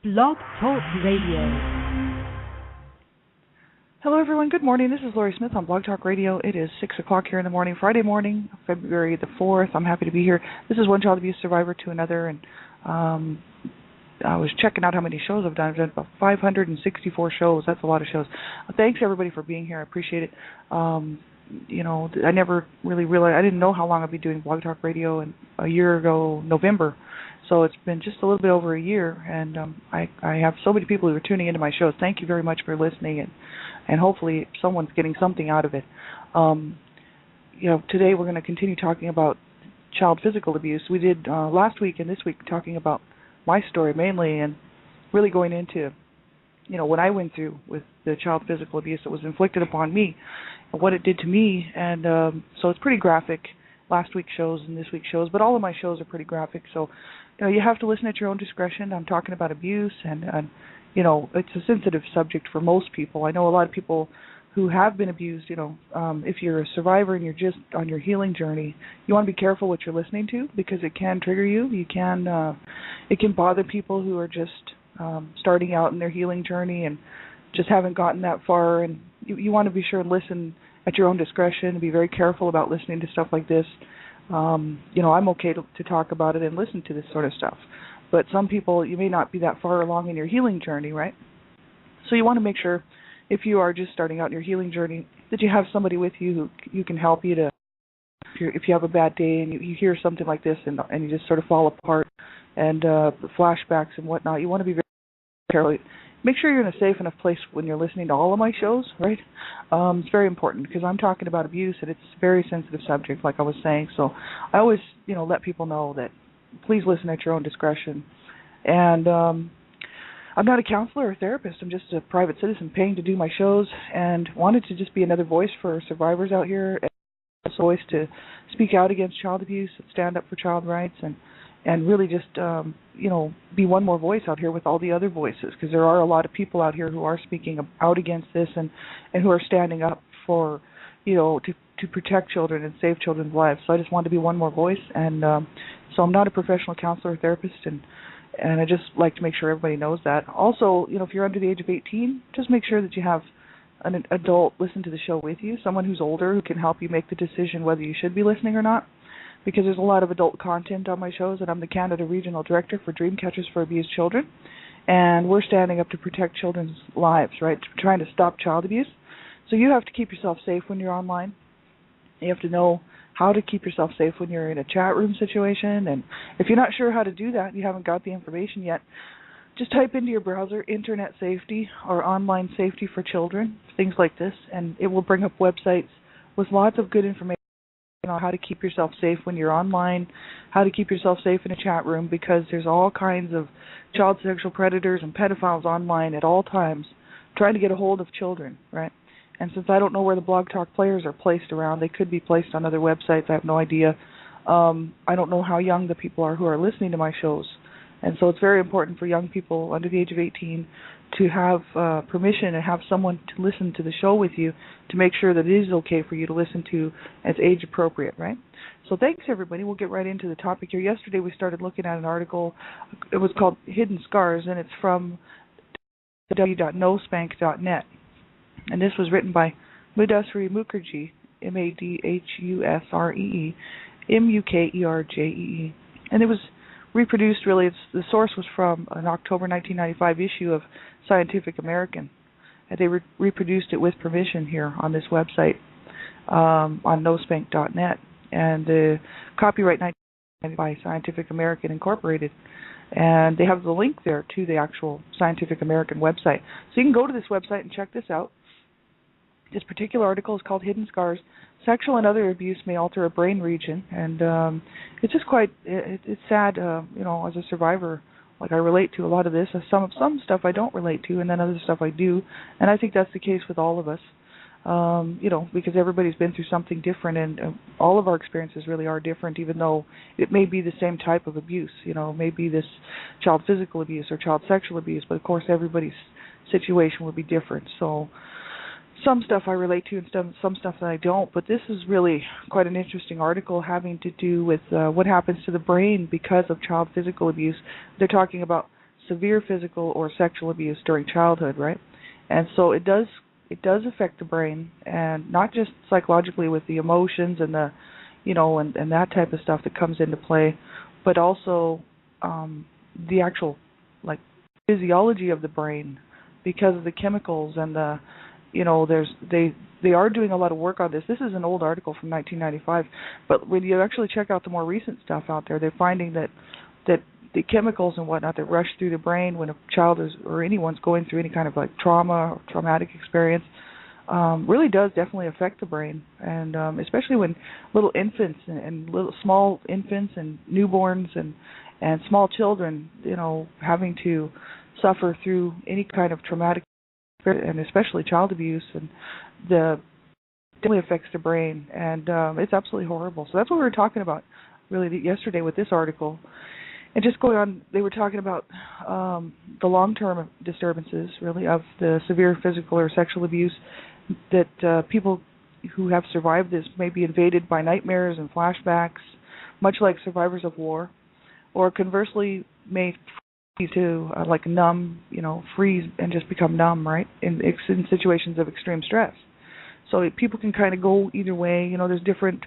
Blog Talk Radio. Hello, everyone. Good morning. This is Lori Smith on Blog Talk Radio. It is 6 o'clock here in the morning, Friday morning, February the 4th. I'm happy to be here. This is one child abuse survivor to another, and I was checking out how many shows I've done. I've done about 564 shows. That's a lot of shows. Thanks, everybody, for being here. I appreciate it. I never really realized, I didn't know how long I'd be doing Blog Talk Radio, and a year ago, November. So it's been just a little bit over a year, and I have so many people who are tuning into my shows. Thank you very much for listening, and hopefully someone's getting something out of it. Today we're going to continue talking about child physical abuse. We did last week and this week talking about my story mainly, and really going into, what I went through with the child physical abuse that was inflicted upon me, and what it did to me, and so it's pretty graphic. Last week's shows and this week's shows, but all of my shows are pretty graphic, so you have to listen at your own discretion. I'm talking about abuse, and it's a sensitive subject for most people. I know a lot of people who have been abused. If you're a survivor and you're just on your healing journey, you want to be careful what you're listening to, because it can trigger you. It can bother people who are just starting out in their healing journey and just haven't gotten that far, and you want to be sure and listen at your own discretion and be very careful about listening to stuff like this. I'm okay to talk about it and listen to this sort of stuff, but some people, you may not be that far along in your healing journey, right? So you want to make sure, if you are just starting out in your healing journey, that you have somebody with you who can help you to, if you have a bad day and you hear something like this and you just sort of fall apart and flashbacks and whatnot, you want to be very careful. Make sure you're in a safe enough place when you're listening to all of my shows, right? It's very important, because I'm talking about abuse, and it's a very sensitive subject, like I was saying. So I always, let people know that please listen at your own discretion. And I'm not a counselor or therapist. I'm just a private citizen paying to do my shows, and wanted to just be another voice for survivors out here, and a voice to speak out against child abuse and stand up for child rights, and really just, be one more voice out here with all the other voices, because there are a lot of people out here who are speaking out against this and who are standing up for, to protect children and save children's lives. So I just wanted to be one more voice, and so I'm not a professional counselor or therapist, and I just like to make sure everybody knows that. Also, if you're under the age of 18, just make sure that you have an adult listen to the show with you, someone who's older who can help you make the decision whether you should be listening or not. Because there's a lot of adult content on my shows, and I'm the Canada Regional Director for Dreamcatchers for Abused Children, and we're standing up to protect children's lives, right, trying to stop child abuse. So you have to keep yourself safe when you're online. You have to know how to keep yourself safe when you're in a chat room situation, and if you're not sure how to do that, you haven't got the information yet, just type into your browser internet safety or online safety for children, things like this, and it will bring up websites with lots of good information. How to keep yourself safe when you're online, how to keep yourself safe in a chat room, because there's all kinds of child sexual predators and pedophiles online at all times trying to get a hold of children, right? And since I don't know where the Blog Talk players are placed around, they could be placed on other websites. I have no idea. I don't know how young the people are who are listening to my shows. And so it's very important for young people under the age of 18 to have permission and have someone to listen to the show with you, to make sure that it is okay for you to listen to as age appropriate, right? So thanks, everybody. We'll get right into the topic here. Yesterday we started looking at an article. It was called Hidden Scars, and it's from www.nospank.net. And this was written by Madhusree Mukherjee, Madhusree Mukherjee. And it was reproduced, really, the source was from an October 1995 issue of Scientific American, and they reproduced it with permission here on this website, on nospank.net, and the copyright 1995 by Scientific American Incorporated, and they have the link there to the actual Scientific American website. So you can go to this website and check this out. This particular article is called Hidden Scars. Sexual and other abuse may alter a brain region, and it's just it's sad, as a survivor. Like, I relate to a lot of this. Some stuff I don't relate to, and then other stuff I do, and I think that's the case with all of us, because everybody's been through something different, and all of our experiences really are different, even though it may be the same type of abuse, maybe this child physical abuse or child sexual abuse, but of course everybody's situation would be different. So some stuff I relate to and some stuff that I don't, but this is really quite an interesting article having to do with what happens to the brain because of child physical abuse. They're talking about severe physical or sexual abuse during childhood, right? And so it does affect the brain, and not just psychologically with the emotions and the, and that type of stuff that comes into play, but also the actual like physiology of the brain, because of the chemicals and the, they are doing a lot of work on this. This is an old article from 1995, but when you actually check out the more recent stuff out there, they're finding that the chemicals and whatnot that rush through the brain when a child is, or anyone's going through any kind of like trauma or traumatic experience, really does definitely affect the brain, and especially when little infants and little small infants and newborns and small children, having to suffer through any kind of traumatic, and especially child abuse, and the definitely affects the brain, and it's absolutely horrible. So that's what we were talking about really yesterday with this article. And just going on, they were talking about the long-term disturbances, really, of the severe physical or sexual abuse that people who have survived this may be invaded by nightmares and flashbacks, much like survivors of war, or conversely may freeze to numb, freeze and just become numb, right, in situations of extreme stress. So people can kind of go either way. There's different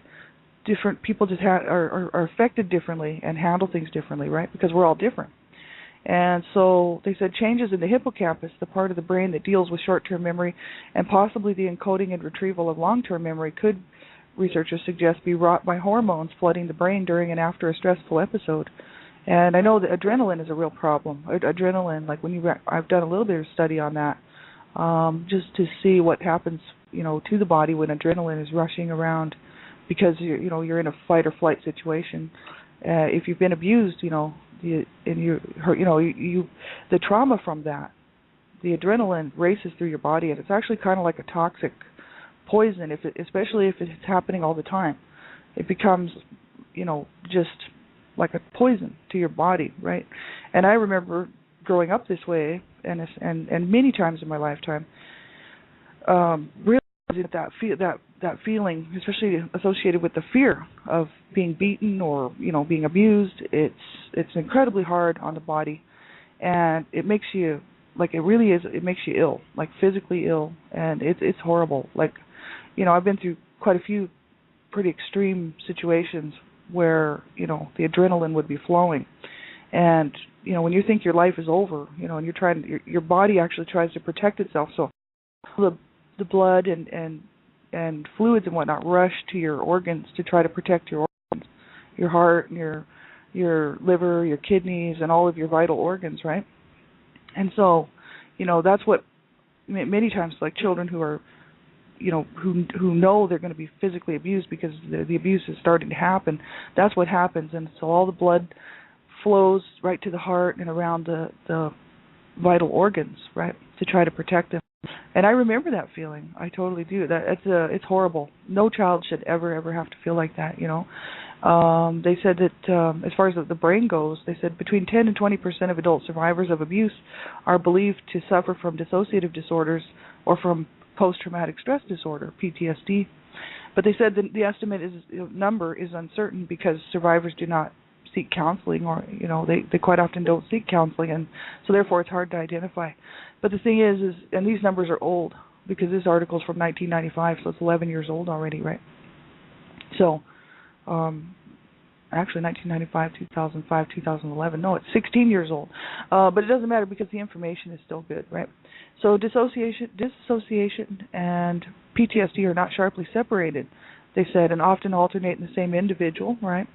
people just are affected differently and handle things differently, right? Because we're all different. And so they said changes in the hippocampus, the part of the brain that deals with short-term memory and possibly the encoding and retrieval of long-term memory, could, researchers suggest, be wrought by hormones flooding the brain during and after a stressful episode. And I know that adrenaline is a real problem. Adrenaline, like I've done a little bit of study on that, just to see what happens, to the body when adrenaline is rushing around, because you're in a fight or flight situation. If you've been abused, the trauma from that, the adrenaline races through your body, and it's actually kind of like a toxic poison. Especially if it's happening all the time, it becomes, just like a poison to your body, right? And I remember growing up this way, and many times in my lifetime, realizing that feeling, especially associated with the fear of being beaten or being abused, it's incredibly hard on the body, and it makes you it makes you ill, like physically ill, and it's horrible. I've been through quite a few pretty extreme situations where the adrenaline would be flowing, and when you think your life is over, and you're trying, your body actually tries to protect itself, so the blood and fluids and whatnot rush to your organs to try to protect your organs, your heart, and your liver, your kidneys, and all of your vital organs, right? And so, that's what many times, like children who are, who know they're going to be physically abused because the abuse is starting to happen, that's what happens. And so all the blood flows right to the heart and around the vital organs, right, to try to protect them. And I remember that feeling. I totally do. It's horrible. No child should ever have to feel like that, They said that as far as the brain goes, they said between 10 and 20% of adult survivors of abuse are believed to suffer from dissociative disorders or from post-traumatic stress disorder, PTSD. But they said that the estimate number is uncertain because survivors do not seek counseling, or they quite often don't seek counseling, and so therefore it's hard to identify. But the thing is and these numbers are old, because this article is from 1995, so it's 11 years old already, right? So actually 1995, 2005, 2011, no, it's 16 years old, but it doesn't matter because the information is still good, right? So dissociation and PTSD are not sharply separated, they said, and often alternate in the same individual, right?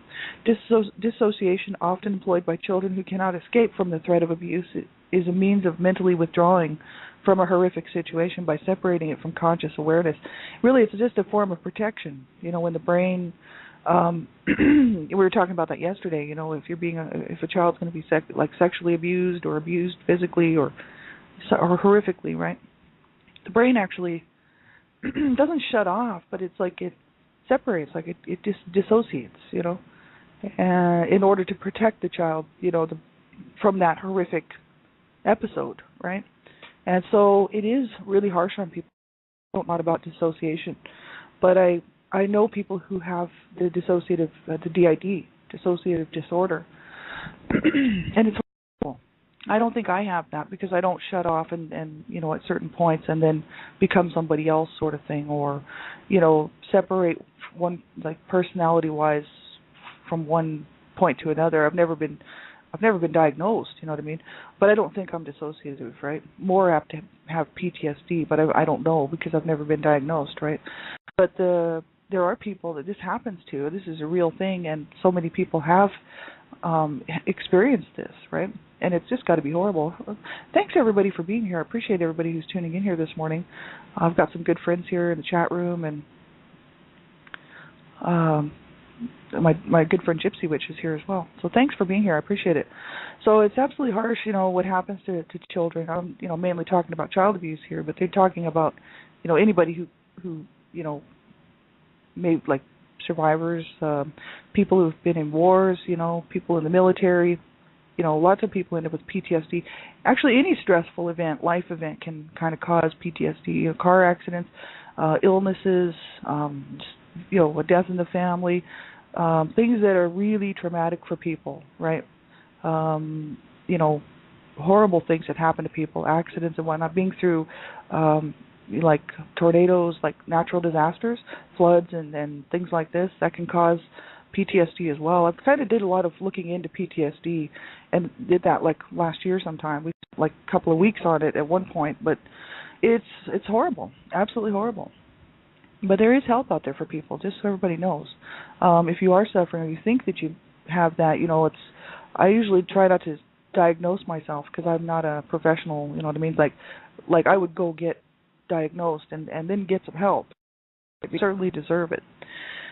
Dissociation, often employed by children who cannot escape from the threat of abuse, is a means of mentally withdrawing from a horrific situation by separating it from conscious awareness. Really, it's just a form of protection. When the brain, we were talking about that yesterday. If a child's going to be sexually abused or abused physically or horrifically, right? The brain actually doesn't shut off, but it's like it separates, like it just dissociates, in order to protect the child, from that horrific episode, right? And so it is really harsh on people who don't know about dissociation. But I know people who have the the DID, dissociative disorder, and it's horrible. I don't think I have that because I don't shut off and at certain points and then become somebody else sort of thing, or separate one, like, personality wise from one point to another. I've never been diagnosed, you know what I mean? But I don't think I'm dissociative, right? More apt to have PTSD, but I don't know because I've never been diagnosed, right? But there are people that this happens to. This is a real thing, and so many people have experienced this, right? And it's just got to be horrible. Thanks everybody for being here. I appreciate everybody who's tuning in here this morning. I've got some good friends here in the chat room, and my good friend Gypsy Witch is here as well. So thanks for being here. I appreciate it. So it's absolutely harsh, what happens to children. I'm, mainly talking about child abuse here, but they're talking about, anybody who maybe like survivors, people who've been in wars, people in the military. Lots of people end up with PTSD. Actually, any stressful event, life event, can kind of cause PTSD. Car accidents, illnesses, a death in the family, things that are really traumatic for people, right? Horrible things that happen to people, accidents and whatnot, being through like tornadoes, like natural disasters, floods and things like this, that can cause PTSD as well. I kind of did a lot of looking into PTSD and did that like last year sometime. We spent like a couple of weeks on it at one point, but it's horrible, absolutely horrible. But there is help out there for people, just so everybody knows. If you are suffering or you think that you have that, I usually try not to diagnose myself because I'm not a professional, you know what I mean? Like I would go get diagnosed and then get some help. You certainly deserve it.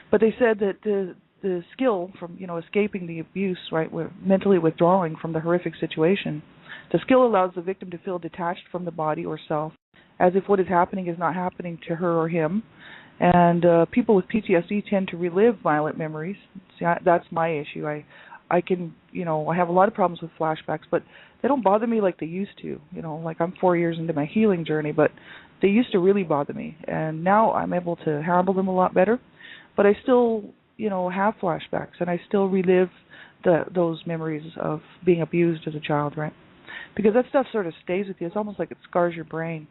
But they said that the skill from, escaping the abuse, right, mentally withdrawing from the horrific situation, the skill allows the victim to feel detached from the body or self, as if what is happening is not happening to her or him. And people with PTSD tend to relive violent memories. See, that's my issue. I can, I have a lot of problems with flashbacks, but they don't bother me like they used to. Like I'm 4 years into my healing journey, but they used to really bother me. And now I'm able to handle them a lot better. But I still, have flashbacks, and I still relive those memories of being abused as a child, right? Because that stuff sort of stays with you. It's almost like it scars your brain,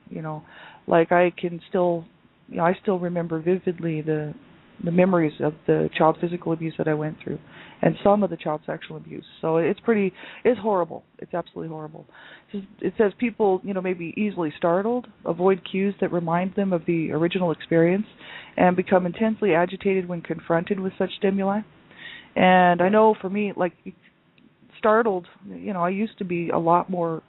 Like I can still, I still remember vividly the memories of the child physical abuse that I went through, and some of the child sexual abuse. So it's horrible. It's absolutely horrible. It says people, may be easily startled, avoid cues that remind them of the original experience, and become intensely agitated when confronted with such stimuli. And I know for me, like, startled, I used to be a lot more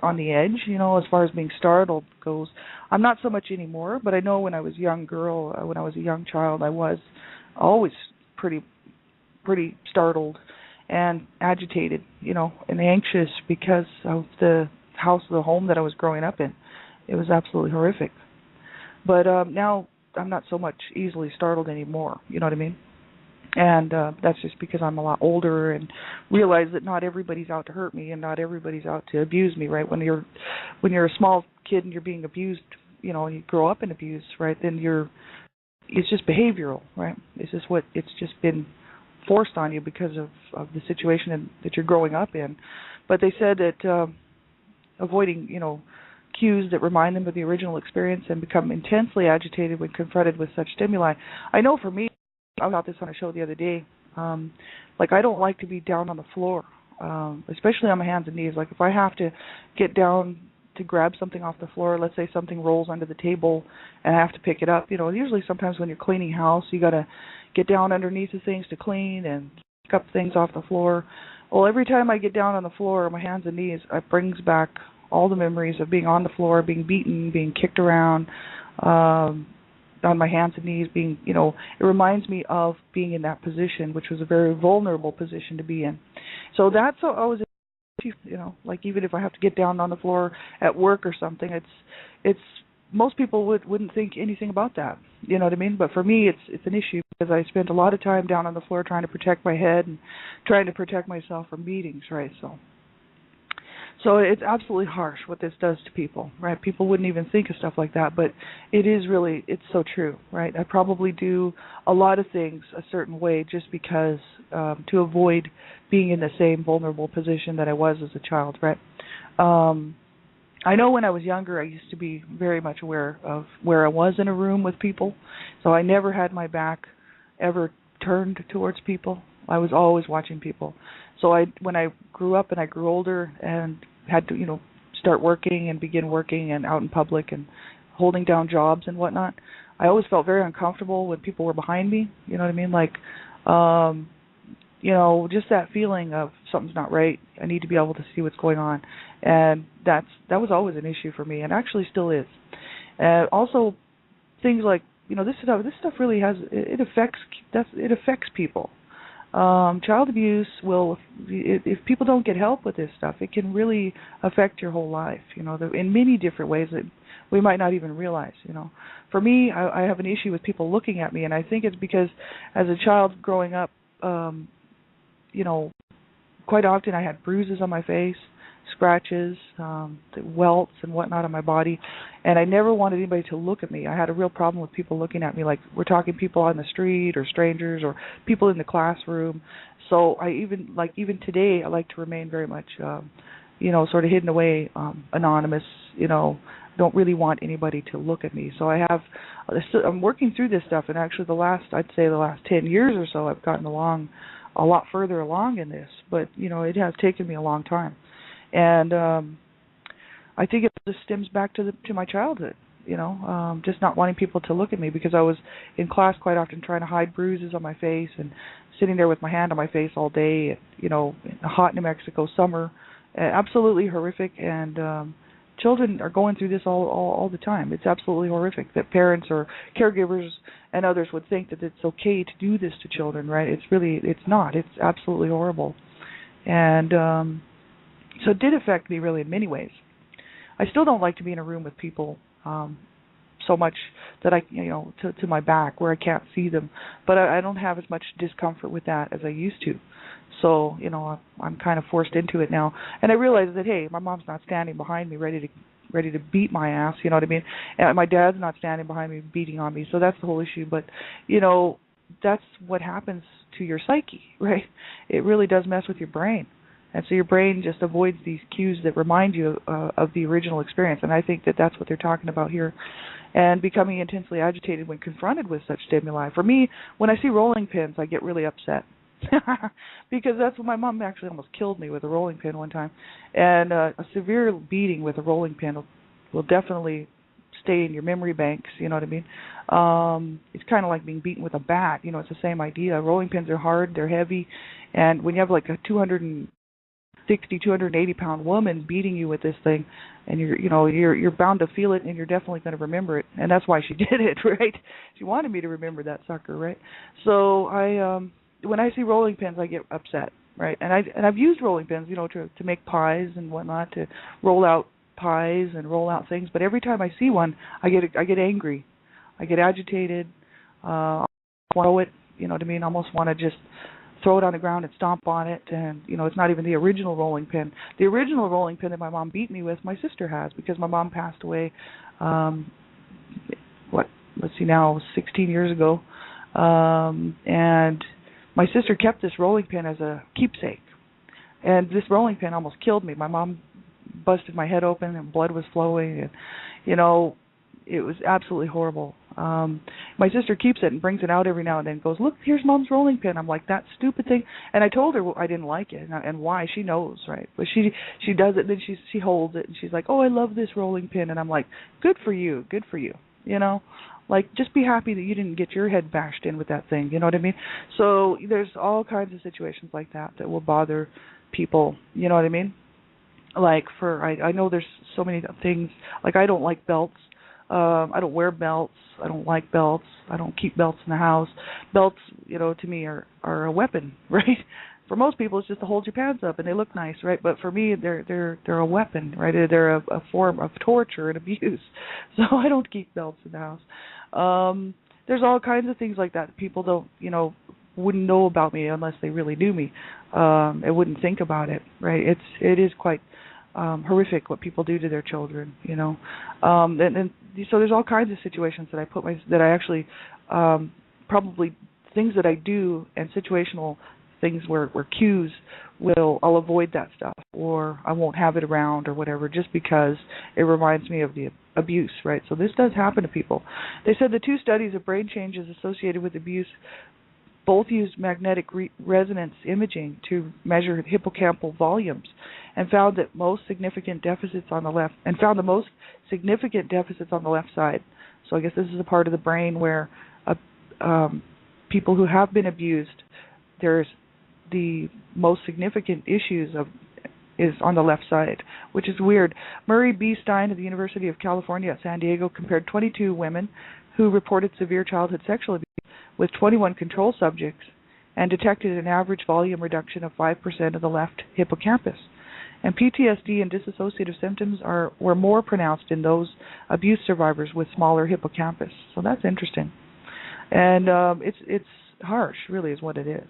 on the edge, as far as being startled goes. I'm not so much anymore, but I know when I was a young girl, when I was a young child, I was always pretty startled and agitated, and anxious because of the home that I was growing up in. It was absolutely horrific. But now I'm not so much easily startled anymore, you know what I mean? And that's just because I'm a lot older and realize that not everybody's out to hurt me and not everybody's out to abuse me, right? When you're a small kid and you're being abused, and you grow up in abuse, right? Then it's just behavioral, right? It's just been forced on you because of the situation that you're growing up in. But they said that avoiding, cues that remind them of the original experience and become intensely agitated when confronted with such stimuli. I know for me, I got this on a show the other day. I don't like to be down on the floor, especially on my hands and knees. Like if I have to get down to grab something off the floor, let's say something rolls under the table and I have to pick it up. Usually sometimes when you're cleaning house, you got to get down underneath the things to clean and pick up things off the floor. Well, every time I get down on the floor on my hands and knees, it brings back all the memories of being on the floor, being beaten, being kicked around, on my hands and knees, being, it reminds me of being in that position, which was a very vulnerable position to be in. So that's always, like even if I have to get down on the floor at work or something, it's most people wouldn't think anything about that, you know what I mean? But for me, it's an issue because I spent a lot of time down on the floor trying to protect my head and trying to protect myself from beatings, right? So it's absolutely harsh what this does to people, right? People wouldn't even think of stuff like that, but it is really, it's so true, right? I probably do a lot of things a certain way just because to avoid being in the same vulnerable position that I was as a child, right? Um, I know when I was younger, I used to be very much aware of where I was in a room with people, so I never had my back ever turned towards people. I was always watching people. So when I grew up and I grew older and had to, start working and begin working and out in public and holding down jobs and whatnot, I always felt very uncomfortable when people were behind me. You know what I mean? Like, um, just that feeling of something's not right. I need to be able to see what's going on, and that was always an issue for me, and actually still is. Also, things like this stuff really has it affects people. Child abuse will, if people don't get help with this stuff, it can really affect your whole life. In many different ways that we might not even realize. For me, I have an issue with people looking at me, and I think it's because as a child growing up, you know, quite often I had bruises on my face, scratches, welts and whatnot on my body, and I never wanted anybody to look at me. I had a real problem with people looking at me, like we're talking people on the street or strangers or people in the classroom. So even today, I like to remain very much, sort of hidden away, anonymous. Don't really want anybody to look at me. So I'm working through this stuff, and actually I'd say the last 10 years or so, I've gotten a lot further along in this, but it has taken me a long time. And I think it just stems back to my childhood, just not wanting people to look at me, because I was in class quite often trying to hide bruises on my face and sitting there with my hand on my face all day, in a hot New Mexico summer, absolutely horrific. And children are going through this all the time. It's absolutely horrific that parents or caregivers and others would think that it's okay to do this to children, right? It's not. It's absolutely horrible. And so it did affect me really in many ways. I still don't like to be in a room with people so much that I, to my back where I can't see them. But I don't have as much discomfort with that as I used to. So, I'm kind of forced into it now. And I realize that, hey, my mom's not standing behind me ready to beat my ass, you know what I mean? And my dad's not standing behind me beating on me. So that's the whole issue. But, that's what happens to your psyche, right? It really does mess with your brain. And so your brain just avoids these cues that remind you of the original experience. And I think that that's what they're talking about here. And becoming intensely agitated when confronted with such stimuli. For me, when I see rolling pins, I get really upset. Because that's what my mom actually almost killed me with a rolling pin one time. And a severe beating with a rolling pin will definitely stay in your memory banks, you know what I mean? It's kind of like being beaten with a bat. It's the same idea. Rolling pins are hard, they're heavy, and when you have like a 280-pound woman beating you with this thing, and you're bound to feel it, and you're definitely going to remember it. And that's why she did it, right? She wanted me to remember that sucker, right? So when I see rolling pins, I get upset, right? And I've used rolling pins, to make pies and whatnot, to roll out pies and roll out things. But every time I see one, I get angry, I get agitated. I want to throw it, you know what I mean? I almost want to just throw it on the ground and stomp on it. And it's not even the original rolling pin. The original rolling pin that my mom beat me with, my sister has, because my mom passed away. Let's see now, 16 years ago, and my sister kept this rolling pin as a keepsake, and this rolling pin almost killed me. My mom busted my head open, and blood was flowing, and it was absolutely horrible. My sister keeps it and brings it out every now and then. Goes, look, here's Mom's rolling pin. I'm like, that stupid thing. And I told her I didn't like it and why. She knows, right? But she does it. Then she holds it and she's like, oh, I love this rolling pin. And I'm like, good for you. Like, just be happy that you didn't get your head bashed in with that thing. You know what I mean? So there's all kinds of situations like that will bother people. You know what I mean? Like, I know there's so many things. Like, I don't like belts. I don't wear belts. I don't like belts. I don't keep belts in the house. Belts, to me are a weapon, right? For most people, it's just to hold your pants up and they look nice, right? But for me, they're a weapon, right? They're a form of torture and abuse. So I don't keep belts in the house. There's all kinds of things like that. People don't, wouldn't know about me unless they really knew me. They wouldn't think about it, right? It is quite horrific what people do to their children, you know. And so there's all kinds of situations that I actually probably things that I do and situational things where cues I'll avoid that stuff, or I won't have it around or whatever, just because it reminds me of the abuse, right? So this does happen to people. They said the 2 studies of brain changes associated with abuse both used magnetic resonance imaging to measure hippocampal volumes, and found the most significant deficits on the left side. So I guess this is a part of the brain where people who have been abused, there's the most significant issues is on the left side, which is weird. Murray B. Stein of the University of California at San Diego compared 22 women who reported severe childhood sexual abuse with 21 control subjects and detected an average volume reduction of 5% of the left hippocampus. And PTSD and dissociative symptoms were more pronounced in those abuse survivors with smaller hippocampus. So that's interesting. And it's harsh, really, is what it is.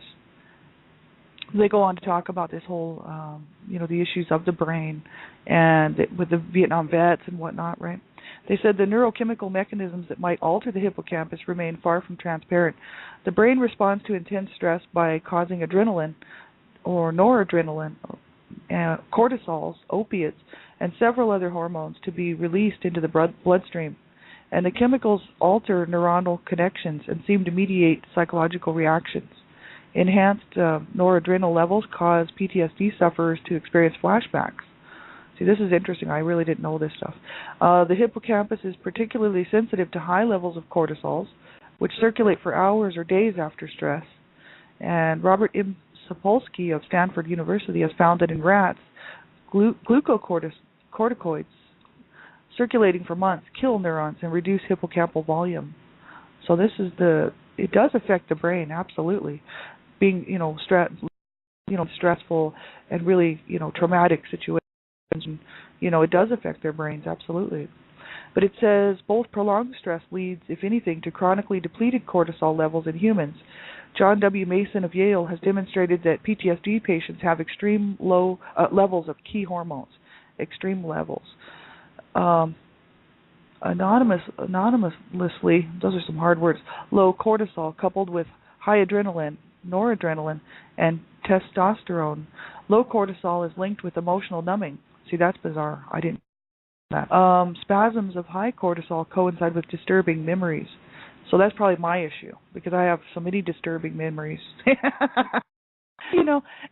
They go on to talk about this whole, the issues of the brain and with the Vietnam vets and whatnot, right? They said the neurochemical mechanisms that might alter the hippocampus remain far from transparent. The brain responds to intense stress by causing adrenaline or noradrenaline, cortisols, opiates, and several other hormones to be released into the bloodstream. And the chemicals alter neuronal connections and seem to mediate psychological reactions. Enhanced noradrenaline levels cause PTSD sufferers to experience flashbacks. See, this is interesting. I really didn't know this stuff. The hippocampus is particularly sensitive to high levels of cortisols, which circulate for hours or days after stress. And Robert M. Sapolsky of Stanford University has found that in rats, glucocorticoids circulating for months kill neurons and reduce hippocampal volume. So it does affect the brain, absolutely. Being, stressful and really, traumatic situations, it does affect their brains, absolutely. But it says both prolonged stress leads, if anything, to chronically depleted cortisol levels in humans. John W. Mason of Yale has demonstrated that PTSD patients have extreme low levels of key hormones, extreme levels. Anonymously, those are some hard words, low cortisol coupled with high adrenaline, noradrenaline, and testosterone. Low cortisol is linked with emotional numbing. See, that's bizarre. I didn't know that. Spasms of high cortisol coincide with disturbing memories. So that's probably my issue, because I have so many disturbing memories.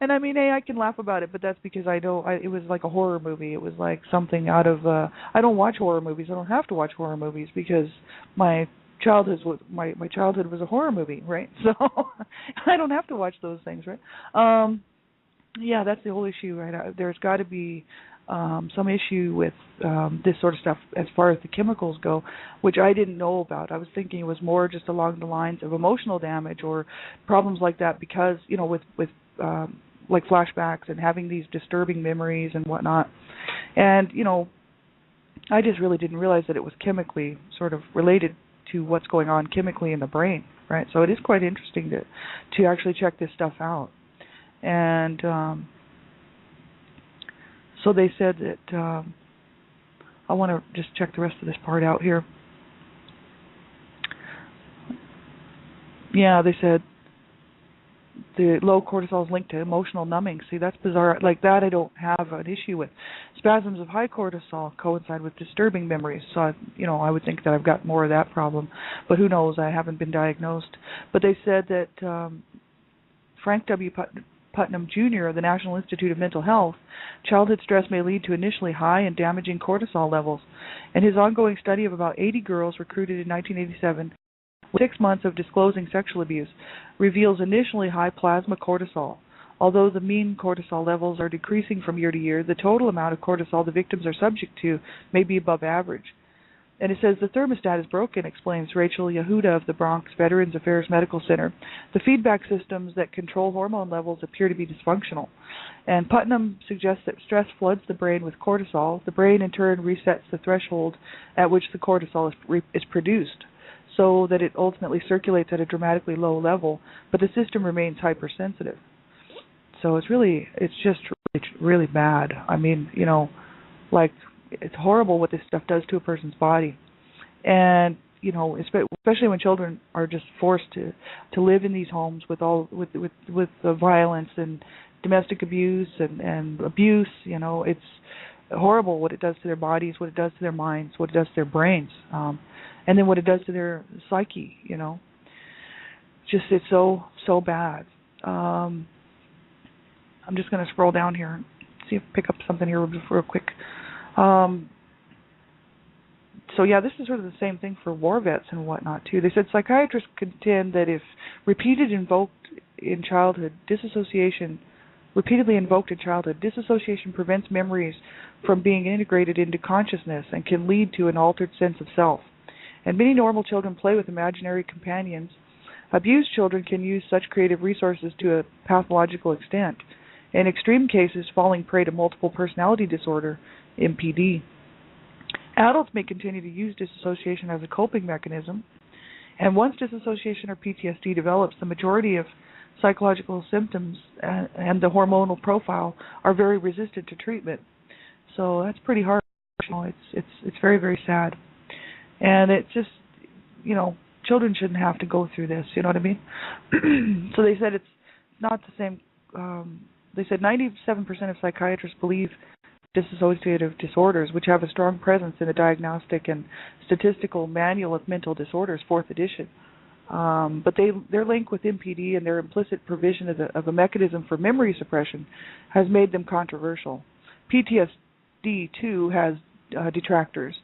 And I mean, hey, I can laugh about it, but that's because I know it was like a horror movie. It was like something out of I don't watch horror movies. I don't have to watch horror movies because my childhood was a horror movie, right? So I don't have to watch those things, right? Yeah, that's the whole issue, right? There's got to be some issue with this sort of stuff as far as the chemicals go, which I didn't know about. I was thinking it was more just along the lines of emotional damage or problems like that because, with like flashbacks and having these disturbing memories and whatnot. And, I just really didn't realize that it was chemically sort of related to what's going on chemically in the brain, right? So it is quite interesting to actually check this stuff out. And so they said that I want to just check the rest of this part out here. Yeah, they said the low cortisol is linked to emotional numbing. See, that's bizarre. Like that I don't have an issue with. Spasms of high cortisol coincide with disturbing memories. So, I would think that I've got more of that problem. But who knows? I haven't been diagnosed. But they said that Frank W. Putnam Jr. of the National Institute of Mental Health, childhood stress may lead to initially high and damaging cortisol levels. And his ongoing study of about 80 girls recruited in 1987 with 6 months of disclosing sexual abuse reveals initially high plasma cortisol. Although the mean cortisol levels are decreasing from year to year, the total amount of cortisol the victims are subject to may be above average. And it says the thermostat is broken, explains Rachel Yehuda of the Bronx Veterans Affairs Medical Center. The feedback systems that control hormone levels appear to be dysfunctional. And Putnam suggests that stress floods the brain with cortisol. The brain in turn resets the threshold at which the cortisol is produced, so that it ultimately circulates at a dramatically low level, but the system remains hypersensitive. So it's just really bad. I mean, Like, it's horrible what this stuff does to a person's body. And especially when children are just forced to live in these homes with the violence and domestic abuse and abuse. It's horrible what it does to their bodies, what it does to their minds, what it does to their brains, and then what it does to their psyche. It's so bad. I'm just going to scroll down here and see if I pick up something here real quick. So yeah, this is sort of the same thing for war vets and whatnot too. They said psychiatrists contend that if repeatedly invoked in childhood, disassociation prevents memories from being integrated into consciousness and can lead to an altered sense of self. And many normal children play with imaginary companions. Abused children can use such creative resources to a pathological extent. In extreme cases, falling prey to multiple personality disorder, MPD. Adults may continue to use disassociation as a coping mechanism, and once disassociation or PTSD develops, the majority of psychological symptoms and the hormonal profile are very resistant to treatment. So that's pretty hard. It's very, very sad, and it's just children shouldn't have to go through this. You know what I mean? So they said it's not the same. They said 97% of psychiatrists believe dissociative disorders, which have a strong presence in the Diagnostic and Statistical Manual of Mental Disorders, 4th edition. But their link with MPD and their implicit provision of a mechanism for memory suppression has made them controversial. PTSD, too, has detractors.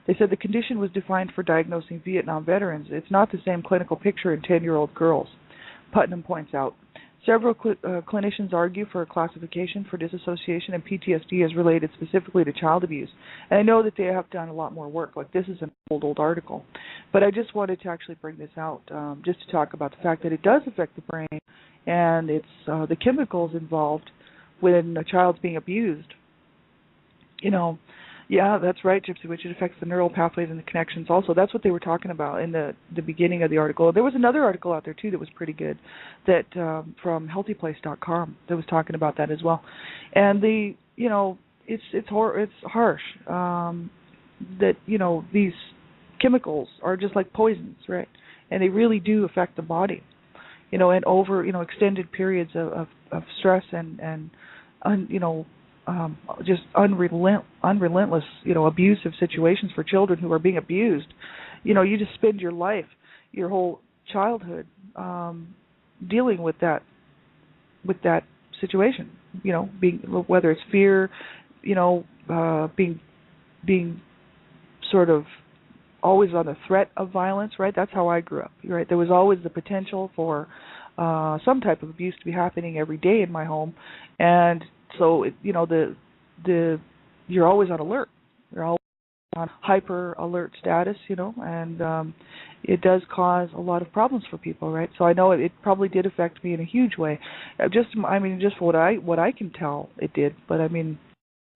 They said the condition was defined for diagnosing Vietnam veterans. It's not the same clinical picture in 10-year-old girls, Putnam points out. Several clinicians argue for a classification for dissociation and PTSD as related specifically to child abuse. And I know that they have done a lot more work. Like, this is an old article. But I just wanted to actually bring this out just to talk about the fact that it does affect the brain, and it's the chemicals involved when a child's being abused. Yeah, that's right, Gypsy Witch. It affects the neural pathways and the connections also. That's what they were talking about in the beginning of the article. There was another article out there, too, that was pretty good, that from healthyplace.com that was talking about that as well. And it's harsh that, these chemicals are just like poisons, right? And they really do affect the body, and over, extended periods of stress and just unrelentless, abusive situations for children who are being abused. You just spend your life, your whole childhood, dealing with that situation. Being, whether it's fear, being sort of always on the threat of violence, right? That's how I grew up, right? There was always the potential for some type of abuse to be happening every day in my home, and so you're always on alert. You're always on hyper alert status, and it does cause a lot of problems for people, right? So I know it probably did affect me in a huge way. Just what I can tell, it did. But as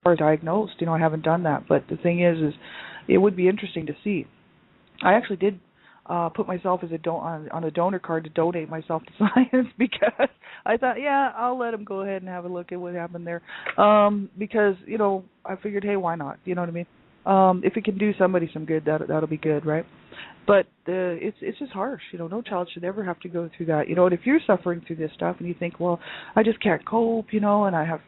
far as diagnosed, I haven't done that. But the thing is it would be interesting to see. I actually did put myself as on a donor card to donate myself to science, because I thought, I'll let them go ahead and have a look at what happened there, because I figured, hey, why not? You know what I mean? If it can do somebody some good, that'll be good, right? But it's just harsh. No child should ever have to go through that. And if you're suffering through this stuff and you think, well, I just can't cope, and I have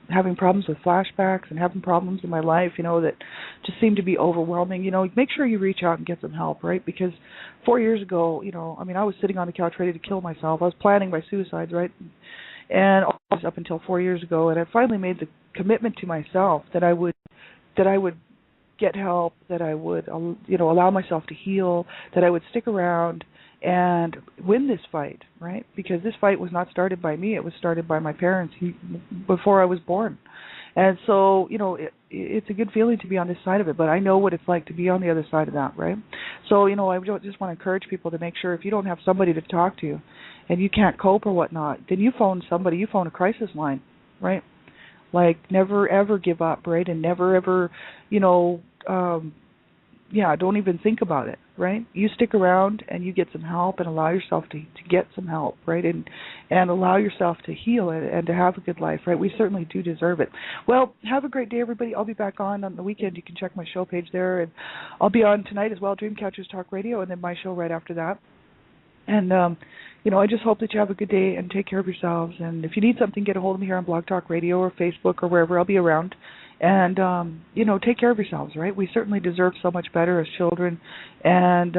having problems with flashbacks and having problems in my life, that just seem to be overwhelming, make sure you reach out and get some help, right? Because 4 years ago, I was sitting on the couch ready to kill myself. I was planning my suicides, right? And always up until 4 years ago, and I finally made the commitment to myself that I would get help, that I would, allow myself to heal, that I would stick around and win this fight, right? Because this fight was not started by me; it was started by my parents before I was born. And so, it's a good feeling to be on this side of it, but I know what it's like to be on the other side of that, right? So, I just want to encourage people to make sure, if you don't have somebody to talk to and you can't cope or whatnot, then you phone somebody, you phone a crisis line, right? Like, never ever give up, right? And never ever, don't even think about it. right? You stick around and you get some help and allow yourself to get some help, right? And allow yourself to heal and to have a good life, right? We certainly do deserve it. Well, have a great day, everybody. I'll be back on the weekend. You can check my show page there, and I'll be on tonight as well, Dreamcatchers Talk Radio, and then my show right after that. And, I just hope that you have a good day and take care of yourselves. And if you need something, get a hold of me here on Blog Talk Radio or Facebook or wherever. I'll be around. And, take care of yourselves, right? We certainly deserve so much better as children. And,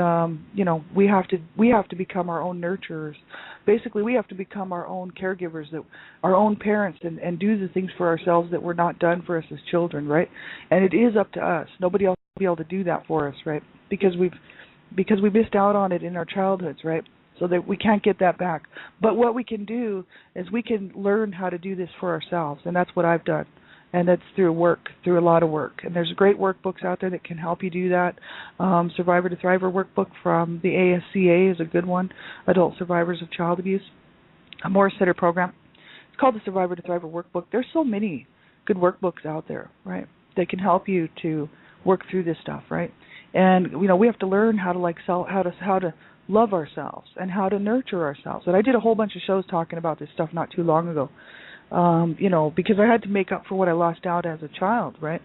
we have to become our own nurturers. Basically, we have to become our own caregivers, our own parents, and do the things for ourselves that were not done for us as children, right? And it is up to us. Nobody else will be able to do that for us, right? Because we missed out on it in our childhoods, right? So that we can't get that back. But what we can do is we can learn how to do this for ourselves, and that's what I've done. And that's through a lot of work. And there's great workbooks out there that can help you do that. Survivor to Thriver workbook from the ASCA is a good one, Adult Survivors of Child Abuse, a Morris Center program. It's called the Survivor to Thriver workbook. There's so many good workbooks out there, right, that can help you to work through this stuff, right? And we have to learn how to love ourselves and how to nurture ourselves. And I did a whole bunch of shows talking about this stuff not too long ago. Because I had to make up for what I lost out as a child, right?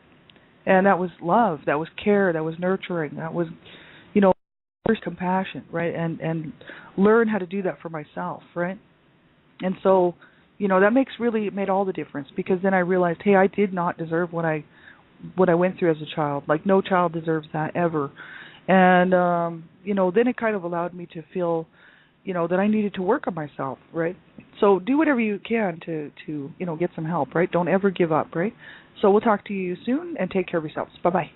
And that was love, that was care, that was nurturing, that was, first compassion, right? And learn how to do that for myself, right? And so, that made all the difference, because then I realized, hey, I did not deserve what I went through as a child. Like, no child deserves that ever. And, then it kind of allowed me to feel, that I needed to work on myself, right? So do whatever you can to get some help, right? Don't ever give up, right? So we'll talk to you soon, and take care of yourselves. Bye-bye.